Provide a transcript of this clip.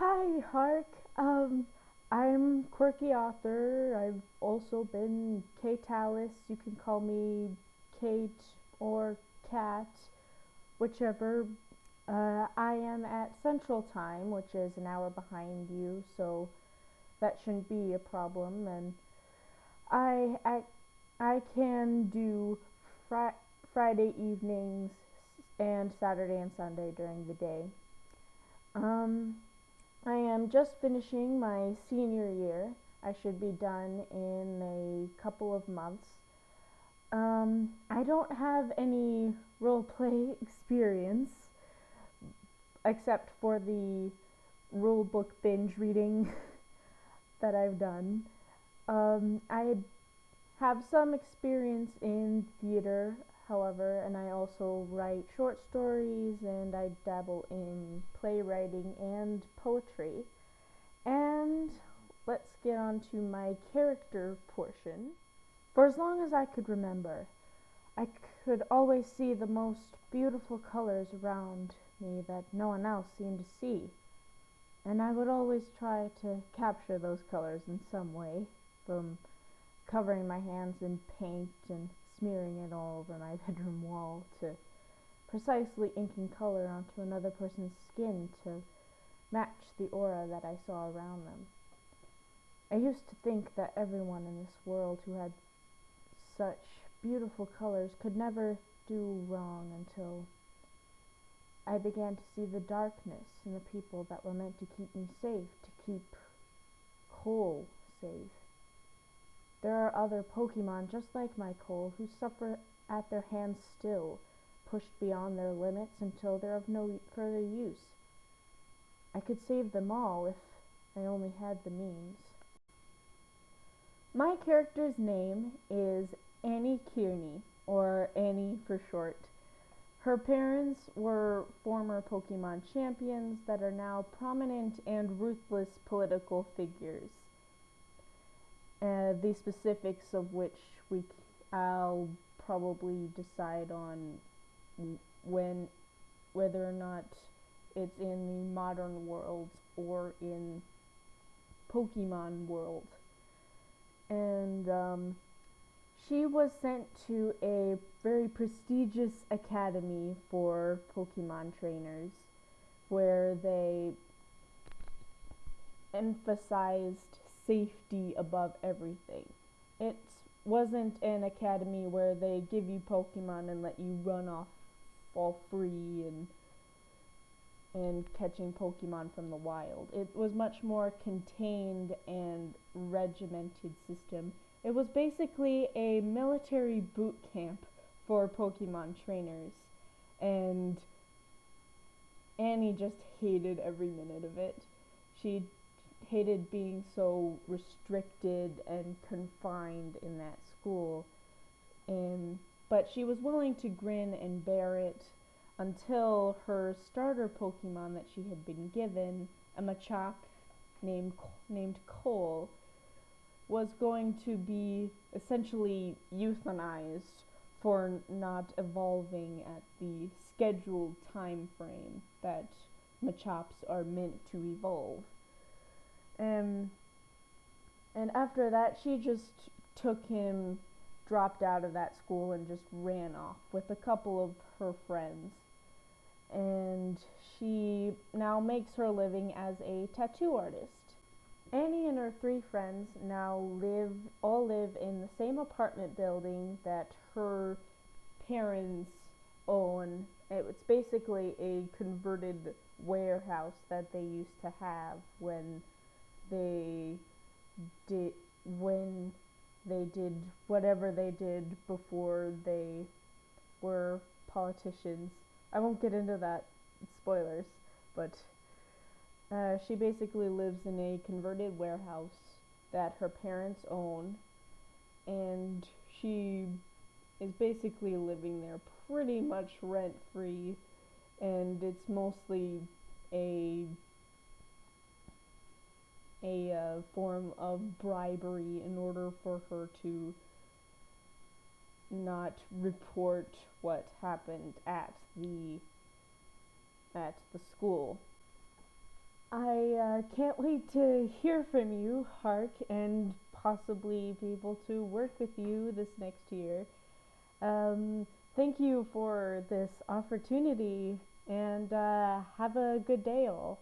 Hi, Hark. I'm quirky author. I've also been Kate Alice. You can call me Kate or Cat, whichever. I am at Central Time, which is an hour behind you, so that shouldn't be a problem. And I I, I can do fri- Friday evenings and Saturday and Sunday during the day. Um, I am just finishing my senior year. I should be done in a couple of months. I don't have any role play experience except for the rule book binge reading that I've done. I have some experience in theater, however, and I also write short stories and I dabble in playwriting and poetry. And let's get on to my character portion. For as long as I could remember, I could always see the most beautiful colors around me that no one else seemed to see, and I would always try to capture those colors in some way, from covering my hands in paint and smearing it all over my bedroom wall to precisely inking color onto another person's skin to match the aura that I saw around them. I used to think that everyone in this world who had such beautiful colors could never do wrong until I began to see the darkness in the people that were meant to keep me safe, to keep Kole safe. There are other Pokemon just like my Kole who suffer at their hands still, pushed beyond their limits until they're of no further use. I could save them all if I only had the means. My character's name is Annie Kearney, or Annie for short. Her parents were former Pokemon champions that are now prominent and ruthless political figures. The specifics of which I'll probably decide on when whether or not it's in the modern world or in Pokemon world. And she was sent to a very prestigious academy for Pokemon trainers where they emphasized safety above everything. It wasn't an academy where they give you Pokemon and let you run off all free and catching Pokemon from the wild. It was much more contained and regimented system. It was basically a military boot camp for Pokemon trainers, and Annie just hated every minute of it. She hated being so restricted and confined in that school, but she was willing to grin and bear it until her starter Pokemon that she had been given, a Machop named Kole, was going to be essentially euthanized for not evolving at the scheduled time frame that Machops are meant to evolve. And after that, she just took him, dropped out of that school, and just ran off with a couple of her friends. And she now makes her living as a tattoo artist. Annie and her three friends now all live in the same apartment building that her parents own. It's basically a converted warehouse that they used to have they did when they did whatever they did before they were politicians. I won't get into that, spoilers, but she basically lives in a converted warehouse that her parents own, and she is basically living there pretty much rent free, and it's mostly a form of bribery in order for her to not report what happened at the school. I can't wait to hear from you, Hark, and possibly be able to work with you this next year. Um, Thank you for this opportunity, and have a good day, all.